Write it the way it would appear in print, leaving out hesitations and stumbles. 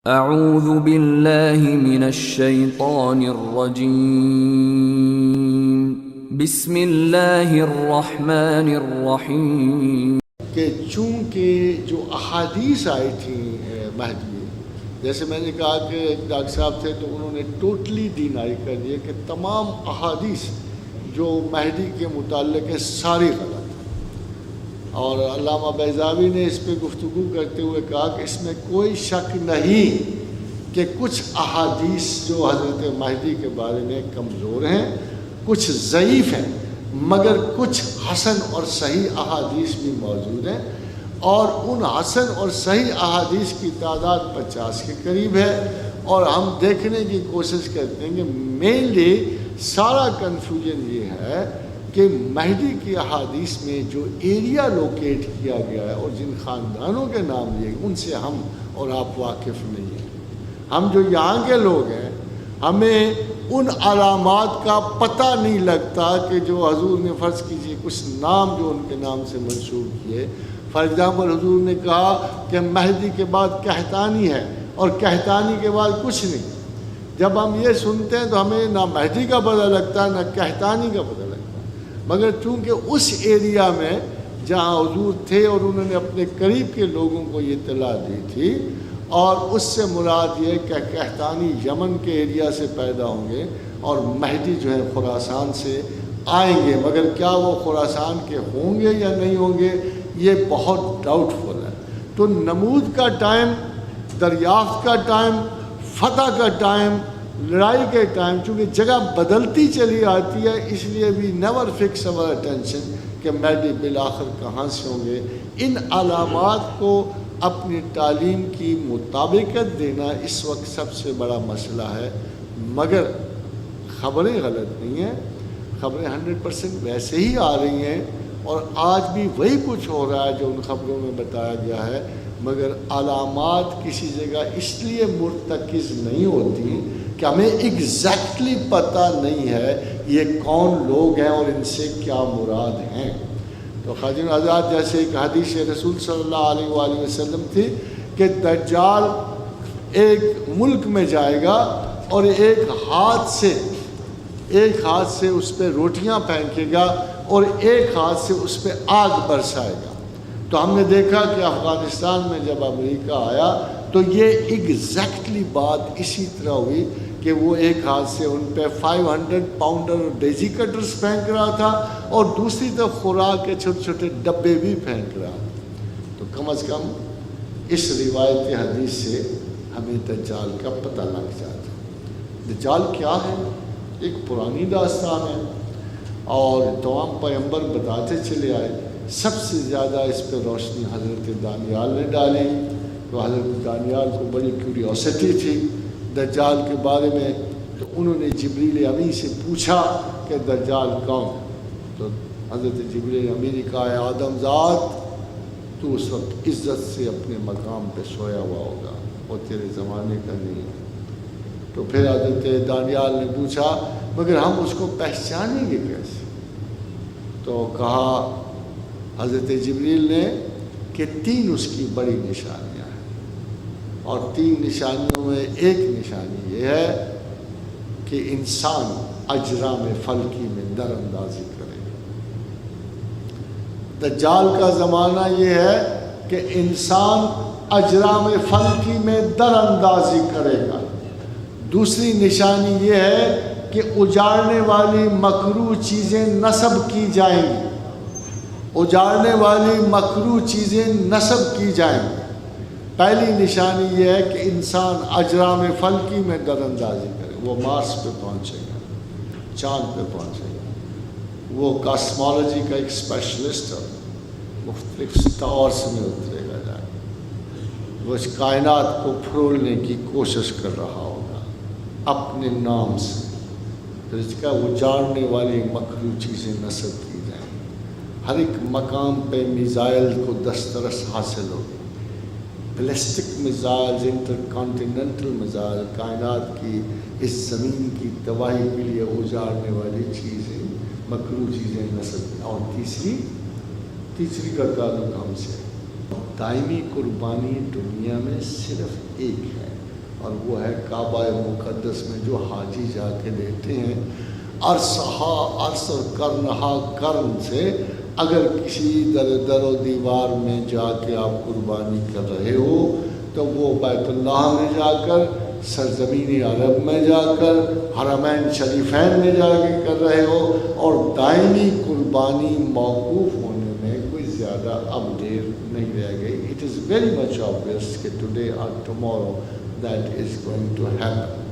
اعوذ باللہ من الشیطان الرجیم بسم اللہ الرحمن الرحیم کہ چونکہ جو احادیث آئی تھیں مہدی، جیسے میں نے کہا کہ ایک ڈاکٹر صاحب تھے تو انہوں نے ٹوٹلی ڈینائی کر دیا کہ تمام احادیث جو مہدی کے متعلق ہیں ساری غلط ہیں، اور علامہ بیضاوی نے اس پہ گفتگو کرتے ہوئے کہا کہ اس میں کوئی شک نہیں کہ کچھ احادیث جو حضرت مہدی کے بارے میں کمزور ہیں، کچھ ضعیف ہیں، مگر کچھ حسن اور صحیح احادیث بھی موجود ہیں، اور ان حسن اور صحیح احادیث کی تعداد 50 کے قریب ہے۔ اور ہم دیکھنے کی کوشش کرتے ہیں کہ مینلی سارا کنفیوژن یہ ہے کہ مہدی کی احادیث میں جو ایریا لوکیٹ کیا گیا ہے اور جن خاندانوں کے نام لیے ان سے ہم اور آپ واقف نہیں ہیں۔ ہم جو یہاں کے لوگ ہیں ہمیں ان علامات کا پتہ نہیں لگتا کہ جو حضور نے فرض کیجیے کچھ نام جو ان کے نام سے منسوب کیے۔ فار ایگزامپل حضور نے کہا کہ مہدی کے بعد کہتانی ہے اور کہتانی کے بعد کچھ نہیں۔ جب ہم یہ سنتے ہیں تو ہمیں نہ مہدی کا پتہ لگتا ہے نہ کہتانی کا پتہ لگتا ہے، مگر چونکہ اس ایریا میں جہاں حضور تھے اور انہوں نے اپنے قریب کے لوگوں کو یہ اطلاع دی تھی، اور اس سے مراد یہ کہ کہتانی یمن کے ایریا سے پیدا ہوں گے اور مہدی جو ہے خراسان سے آئیں گے، مگر کیا وہ خراسان کے ہوں گے یا نہیں ہوں گے یہ بہت ڈاؤٹ فل ہے۔ تو نمود کا ٹائم، دریافت کا ٹائم، فتح کا ٹائم، لڑائی کے ٹائم، چونکہ جگہ بدلتی چلی آتی ہے، اس لیے بھی نیور فکس اور اٹینشن کہ مہدی بالآخر کہاں سے ہوں گے۔ ان علامات کو اپنی تعلیم کی مطابقت دینا اس وقت سب سے بڑا مسئلہ ہے، مگر خبریں غلط نہیں ہیں، خبریں 100% ویسے ہی آ رہی ہیں، اور آج بھی وہی کچھ ہو رہا ہے جو ان خبروں میں بتایا گیا ہے، مگر علامات کسی جگہ اس لیے مرتکز نہیں ہوتی کہ ہمیں ایگزیکٹلی پتہ نہیں ہے یہ کون لوگ ہیں اور ان سے کیا مراد ہیں۔ تو خواجین حضرات، جیسے ایک حدیث رسول صلی اللہ علیہ وآلہ وسلم تھی کہ دجال ایک ملک میں جائے گا اور ایک ہاتھ سے اس پہ روٹیاں پھینکے گا اور ایک ہاتھ سے اس پہ آگ برسائے گا۔ تو ہم نے دیکھا کہ افغانستان میں جب امریکہ آیا تو یہ ایگزیکٹلی بات اسی طرح ہوئی کہ وہ ایک ہاتھ سے ان پہ 500 پاؤنڈر ڈیزی کٹرز پھینک رہا تھا اور دوسری طرف خوراک کے چھوٹے چھوٹے ڈبے بھی پھینک رہا تھا۔ تو کم از کم اس روایت حدیث سے ہمیں دجال کا پتہ لگ جاتا۔ دجال کیا ہے؟ ایک پرانی داستان ہے اور تمام پیغمبر بتاتے چلے آئے۔ سب سے زیادہ اس پہ روشنی حضرت دانیال نے ڈالی، تو حضرت دانیال کو بڑی کیوریوسٹی تھی دجال کے بارے میں، تو انہوں نے جبریل امی سے پوچھا کہ دجال کون؟ تو حضرت جبریل امی نے کہا ہے آدم ذات، تو اس وقت عزت سے اپنے مقام پہ سویا ہوا ہوگا، وہ تیرے زمانے کا نہیں ہے۔ تو پھر حضرت دانیال نے پوچھا مگر ہم اس کو پہچانیں گے کیسے؟ تو کہا حضرت جبریل نے کہ 3 اس کی بڑی نشانیاں ہیں، اور 3 نشانیوں میں ایک نشانی یہ ہے کہ انسان اجرام فلکی میں در اندازی کرے گا۔ دجال کا زمانہ یہ ہے کہ انسان اجرام فلکی میں در اندازی کرے گا۔ دوسری نشانی یہ ہے کہ اجاڑنے والی مکروہ چیزیں نصب کی جائیں گی، اجاڑنے والی مکروہ چیزیں نصب کی جائیں گی۔ پہلی نشانی یہ ہے کہ انسان اجرام فلکی میں در اندازی کرے، وہ مارس پہ پہنچے گا، چاند پہ پہنچے گا، وہ کاسمالوجی کا ایک اسپیشلسٹ ہے، مختلف سٹارز میں اترے گا جائے، وہ اس کائنات کو پھرولنے کی کوشش کر رہا ہوگا اپنے نام سے، پھر اس کا اجاڑنے والی مکروہ چیزیں نصب کی جائیں، ہر ایک مقام پہ میزائل کو دسترس حاصل ہوگی، ballistic missile, intercontinental missile, کائنات کی اس زمین کی تباہی کے لیے اجاڑنے والی چیزیں، مکروہ چیزیں نصب کی۔ اور تیسری کا تعلق ہم سے، دائمی قربانی دنیا میں صرف ایک ہے، اور وہ ہے کعبہ مقدس میں جو حاجی جا کے لیتے ہیں. عرصہا عرص اور کرنہا کرن سے اگر کسی در و دیوار میں جا کے آپ قربانی کر رہے ہو تو وہ بیت اللہ میں جا کر، سرزمین عرب میں جا کر، حرمین شریفین میں جا کے کر رہے ہو، اور دائمی قربانی موقوف ہونے میں کوئی زیادہ اب دیر نہیں رہ گئی. It is very much obvious کہ ٹوڈے اور tomorrow that is going to happen.